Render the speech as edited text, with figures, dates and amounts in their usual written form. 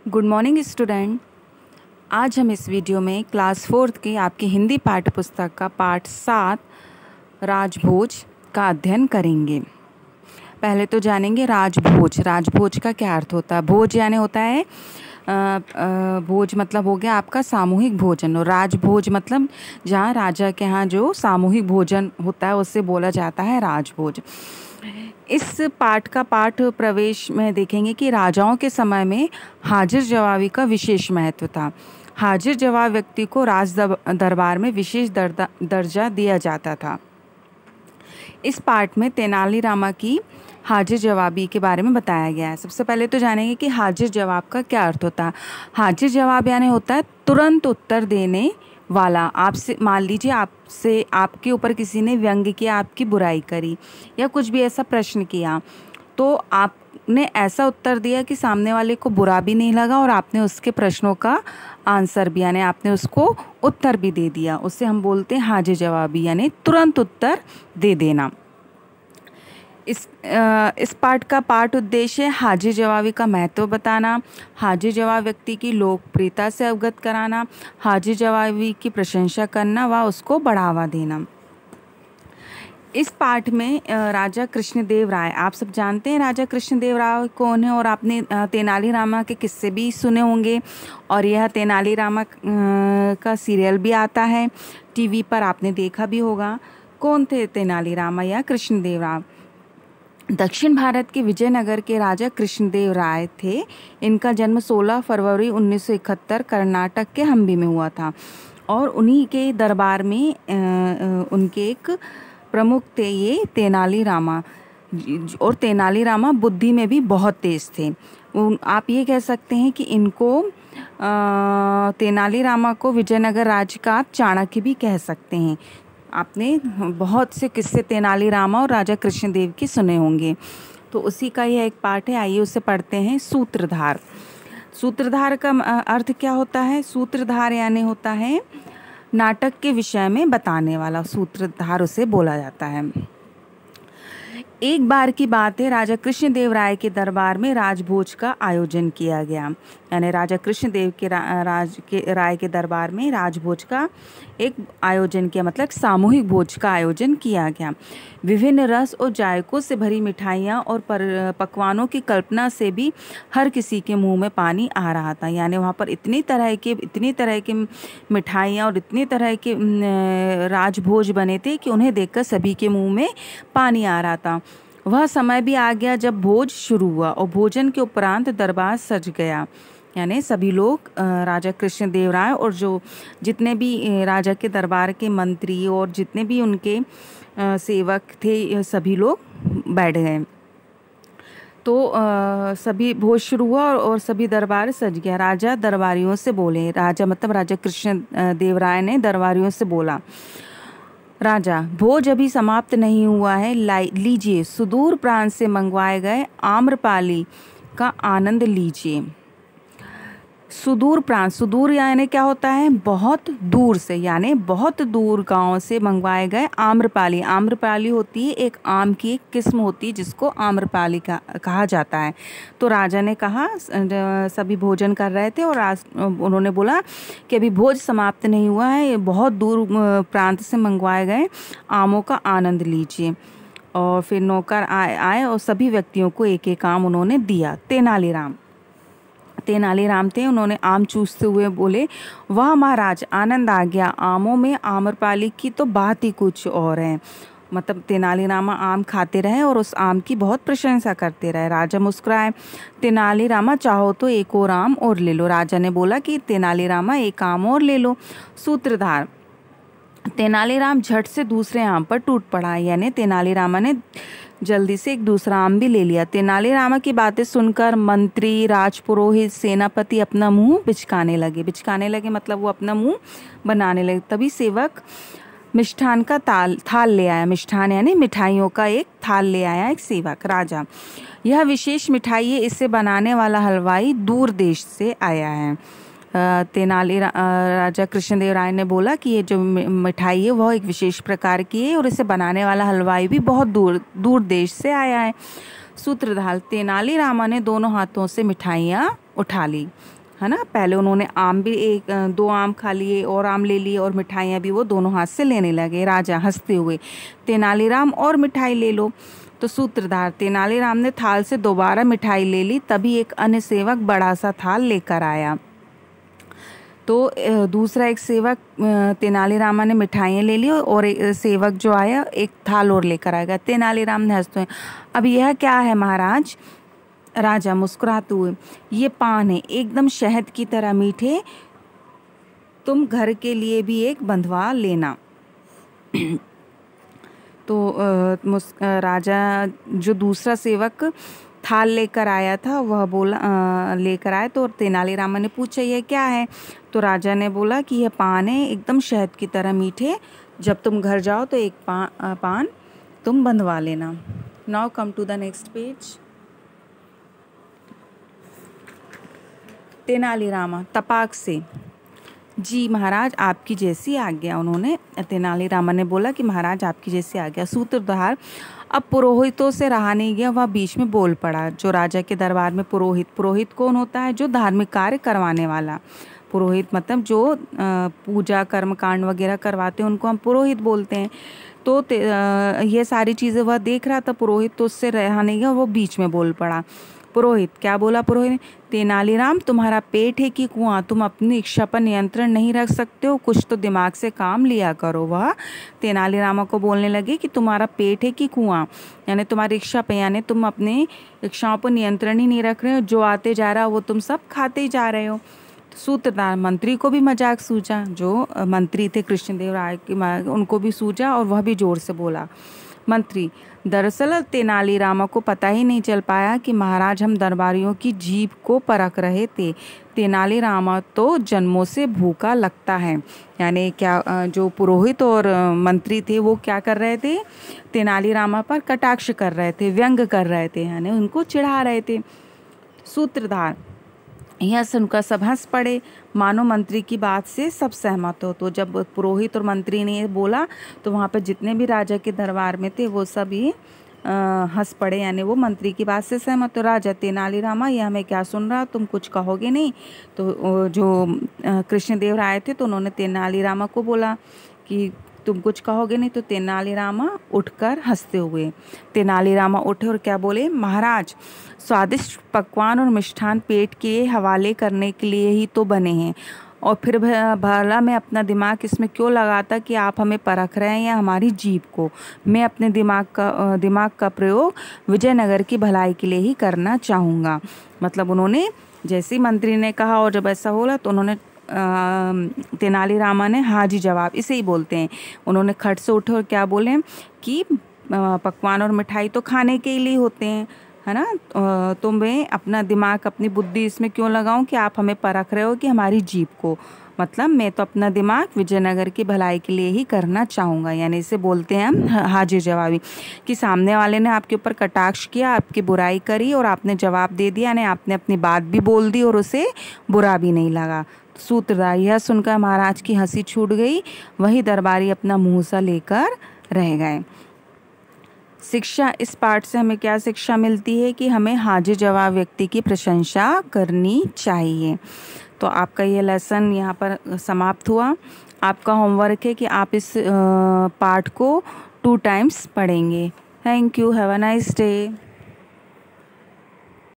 Good morning student. आज हम इस वीडियो में क्लास 4th की आपकी हिंदी पाठ्य पुस्तक का पाठ 7 राजभोज का अध्ययन करेंगे। पहले तो जानेंगे राजभोज। राजभोज का क्या अर्थ होता है। भोज यानी होता है भोज मतलब हो गया आपका सामूहिक भोजन, और राजभोज मतलब जहाँ राजा के यहाँ जो सामूहिक भोजन होता है उससे बोला जाता है राजभोज। इस पाठ का पाठ प्रवेश में देखेंगे कि राजाओं के समय में हाजिर जवाबी का विशेष महत्व था। हाजिर जवाब व्यक्ति को राज दरबार में विशेष दर्जा दिया जाता था। इस पाठ में तेनालीरामा की हाजिर जवाबी के बारे में बताया गया है। सबसे पहले तो जानेंगे कि हाजिर जवाब का क्या अर्थ होता है। हाजिर जवाब यानी होता है तुरंत उत्तर देने वाला। आपसे मान लीजिए आपसे आपके ऊपर किसी ने व्यंग्य किया, आपकी बुराई करी या कुछ भी ऐसा प्रश्न किया, तो आपने ऐसा उत्तर दिया कि सामने वाले को बुरा भी नहीं लगा और आपने उसके प्रश्नों का आंसर भी यानी आपने उसको उत्तर भी दे दिया। उससे हम बोलते हैं हाजिर जवाबी, यानी तुरंत उत्तर दे देना। इस पाठ का पाठ उद्देश्य है हाजिर जवाबी का महत्व बताना, हाजिर जवाब व्यक्ति की लोकप्रियता से अवगत कराना, हाजिर जवाबी की प्रशंसा करना व उसको बढ़ावा देना। इस पाठ में राजा कृष्णदेव राय, आप सब जानते हैं राजा कृष्णदेव राय कौन है, और आपने तेनालीरामा के किस्से भी सुने होंगे, और यह तेनालीरामा का सीरियल भी आता है टीवी पर, आपने देखा भी होगा। कौन थे तेनालीरामा या कृष्णदेव राय? दक्षिण भारत के विजयनगर के राजा कृष्णदेव राय थे। इनका जन्म 16 फरवरी 1971 कर्नाटक के हम्पी में हुआ था, और उन्हीं के दरबार में उनके एक प्रमुख थे ये तेनालीरामा, और तेनालीरामा बुद्धि में भी बहुत तेज थे। आप ये कह सकते हैं कि इनको तेनालीरामा को विजयनगर राज्य का आप चाणक्य भी कह सकते हैं। आपने बहुत से किस्से तेनालीरामा और राजा कृष्णदेव के सुने होंगे, तो उसी का यह एक पाठ है। आइए उसे पढ़ते हैं। सूत्रधार। सूत्रधार का अर्थ क्या होता है? सूत्रधार यानी होता है नाटक के विषय में बताने वाला, सूत्रधार उसे बोला जाता है। एक बार की बात है, राजा कृष्णदेव राय के दरबार में राजभोज का आयोजन किया गया। यानी राजा कृष्णदेव के राय के दरबार में राजभोज का एक आयोजन किया, मतलब सामूहिक भोज का आयोजन किया गया। विभिन्न रस और जायकों से भरी मिठाइयाँ और पकवानों की कल्पना से भी हर किसी के मुंह में पानी आ रहा था। यानी वहाँ पर इतनी तरह के मिठाइयाँ और इतनी तरह के राजभोज बने थे कि उन्हें देखकर सभी के मुंह में पानी आ रहा था। वह समय भी आ गया जब भोज शुरू हुआ, और भोजन के उपरांत दरबार सज गया। यानी सभी लोग राजा कृष्णदेव राय और जो जितने भी राजा के दरबार के मंत्री और जितने भी उनके सेवक थे, सभी लोग बैठ गए। तो सभी भोज शुरू हुआ और सभी दरबार सज गया। राजा दरबारियों से बोले, राजा मतलब राजा कृष्णदेव राय ने दरबारियों से बोला, राजा, भोज अभी समाप्त नहीं हुआ है, लीजिए सुदूर प्रांत से मंगवाए गए आम्रपाली का आनंद लीजिए। सुदूर प्रांत, सुदूर यानी क्या होता है? बहुत दूर से, यानी बहुत दूर गांव से मंगवाए गए आम्रपाली। आम्रपाली होती है एक आम की एक किस्म होती है जिसको आम्रपाली कहा जाता है। तो राजा ने कहा, सभी भोजन कर रहे थे और उन्होंने बोला कि अभी भोज समाप्त नहीं हुआ है, बहुत दूर प्रांत से मंगवाए गए आमों का आनंद लीजिए। और फिर नौकर आए और सभी व्यक्तियों को एक एक आम उन्होंने दिया। तेनालीराम थे, उन्होंने आम चूसते हुए बोले, वाह महाराज, आनंद आ गया, आमों में आम्रपाली की तो बात ही कुछ और है। मतलब तेनालीरामा आम खाते रहे और उस आम की बहुत प्रशंसा करते रहे। राजा मुस्कुराए, तेनालीरामा चाहो तो एक और आम और ले लो। राजा ने बोला कि तेनालीरामा एक आम और ले लो। सूत्रधार। तेनालीराम झट से दूसरे आम पर टूट पड़ा, यानी तेनालीरामा ने जल्दी से एक दूसरा आम भी ले लिया। तेनालीरामा की बातें सुनकर मंत्री, राजपुरोहित, सेनापति अपना मुंह बिचकाने लगे मतलब वो अपना मुंह बनाने लगे। तभी सेवक मिष्ठान का थाल ले आया। मिष्ठान यानी मिठाइयों का एक थाल ले आया एक सेवक। राजा, यह विशेष मिठाई है, इसे बनाने वाला हलवाई दूर देश से आया है। राजा कृष्णदेव राय ने बोला कि ये जो मिठाई है वह एक विशेष प्रकार की है और इसे बनाने वाला हलवाई भी बहुत दूर देश से आया है। सूत्रधार। तेनालीरामा ने दोनों हाथों से मिठाइयाँ उठा ली, है ना। पहले उन्होंने आम भी 1-2 आम खा लिए और आम ले लिए और मिठाइयाँ भी वो दोनों हाथ से लेने लगे। राजा हंसते हुए, तेनालीराम और मिठाई ले लो। तो सूत्रधार, तेनालीराम ने थाल से दोबारा मिठाई ले ली। तभी एक अन्य सेवक बड़ा सा थाल लेकर आया। तो दूसरा एक सेवक, तेनालीरामा ने मिठाइयाँ ले ली और एक सेवक जो आया एक थाल और लेकर आएगा। तेनालीराम ने हंसते हुए, अब यह क्या है महाराज? राजा मुस्कुराते हुए, ये पान है, एकदम शहद की तरह मीठे, तुम घर के लिए भी एक बंधवा लेना। तो राजा जो दूसरा सेवक थाल लेकर आया था वह बोला, लेकर आया। तो तेनालीरामा ने पूछा यह क्या है? तो राजा ने बोला कि यह पान है, एकदम शहद की तरह मीठे, जब तुम घर जाओ तो एक पान तुम बंधवा लेना। Now come to the next page. Tenalirama तपाक से, जी महाराज आपकी जैसी आज्ञा। उन्होंने, तेनालीरामा ने बोला कि महाराज आपकी जैसी आज्ञा। सूत्रधार, अब पुरोहितों से रहा नहीं गया, वह बीच में बोल पड़ा। जो राजा के दरबार में पुरोहित कौन होता है? जो धार्मिक कार्य करवाने वाला। पुरोहित मतलब जो पूजा कर्म कांड वगैरह करवाते हैं उनको हम पुरोहित बोलते हैं। तो ये सारी चीज़ें वह देख रहा था पुरोहित, तो उससे रहा नहीं गया, वो बीच में बोल पड़ा। पुरोहित क्या बोला? पुरोहित, तेनालीराम तुम्हारा पेट है कि कुआं? तुम अपनी इच्छा पर नियंत्रण नहीं रख सकते हो, कुछ तो दिमाग से काम लिया करो। वह तेनालीरामा को बोलने लगे कि तुम्हारा पेट है कि कुआं, यानी तुम्हारी इच्छा पे, यानी तुम अपनी इच्छाओं पर नियंत्रण ही नहीं रख रहे हो, जो आते जा रहा है वो तुम सब खाते ही जा रहे हो। सूत्रधार, मंत्री को भी मजाक सूझा। जो मंत्री थे कृष्णदेव राय के, उनको भी सूझा और वह भी जोर से बोला। मंत्री, दरअसल तेनालीरामा को पता ही नहीं चल पाया कि महाराज हम दरबारियों की जीभ को परख रहे थे। तेनालीरामा तो जन्मों से भूखा लगता है। यानी क्या, जो पुरोहित और मंत्री थे वो क्या कर रहे थे? तेनालीरामा पर कटाक्ष कर रहे थे, व्यंग कर रहे थे, यानी उनको चिढ़ा रहे थे। सूत्रधार, यह सुनकर सब हंस पड़े, मानो मंत्री की बात से सब सहमत हो। तो जब पुरोहित और मंत्री ने बोला तो वहाँ पर जितने भी राजा के दरबार में थे वो सभी हंस पड़े, यानी वो मंत्री की बात से सहमत हो। राजा, तेनालीरामा यह हमें क्या सुन रहा, तुम कुछ कहोगे नहीं? तो जो कृष्णदेव राय थे तो उन्होंने तेनालीरामा को बोला कि तुम कुछ कहोगे नहीं? तो तेनालीरामा उठकर हंसते हुए, तेनालीरामा उठे और क्या बोले? महाराज, स्वादिष्ट पकवान और मिष्ठान पेट के हवाले करने के लिए ही तो बने हैं, और फिर भला मैं अपना दिमाग इसमें क्यों लगाता कि आप हमें परख रहे हैं या हमारी जीभ को? मैं अपने दिमाग का प्रयोग विजयनगर की भलाई के लिए ही करना चाहूँगा। मतलब उन्होंने, जैसे मंत्री ने कहा और जब ऐसा होला तो उन्होंने, तेनालीरामा ने हाँ जी जवाब, इसे ही बोलते हैं। उन्होंने खट से उठे और क्या बोले कि पकवान और मिठाई तो खाने के लिए होते हैं, है ना, तो मैं अपना दिमाग, अपनी बुद्धि इसमें क्यों लगाऊं कि आप हमें परख रहे हो कि हमारी जीभ को? मतलब मैं तो अपना दिमाग विजयनगर की भलाई के लिए ही करना चाहूँगा। यानी इसे बोलते हैं हम हाजिर जवाबी, कि सामने वाले ने आपके ऊपर कटाक्ष किया, आपकी बुराई करी और आपने जवाब दे दिया, यानी आपने अपनी बात भी बोल दी और उसे बुरा भी नहीं लगा। सूत्रधार, यह सुनकर महाराज की हंसी छूट गई, वही दरबारी अपना मुँह सा लेकर रह गए। शिक्षा, इस पाठ से हमें क्या शिक्षा मिलती है? कि हमें हाजिर जवाब व्यक्ति की प्रशंसा करनी चाहिए। तो आपका ये लेसन यहाँ पर समाप्त हुआ। आपका होमवर्क है कि आप इस पाठ को 2 टाइम्स पढ़ेंगे। Thank you, have a nice day.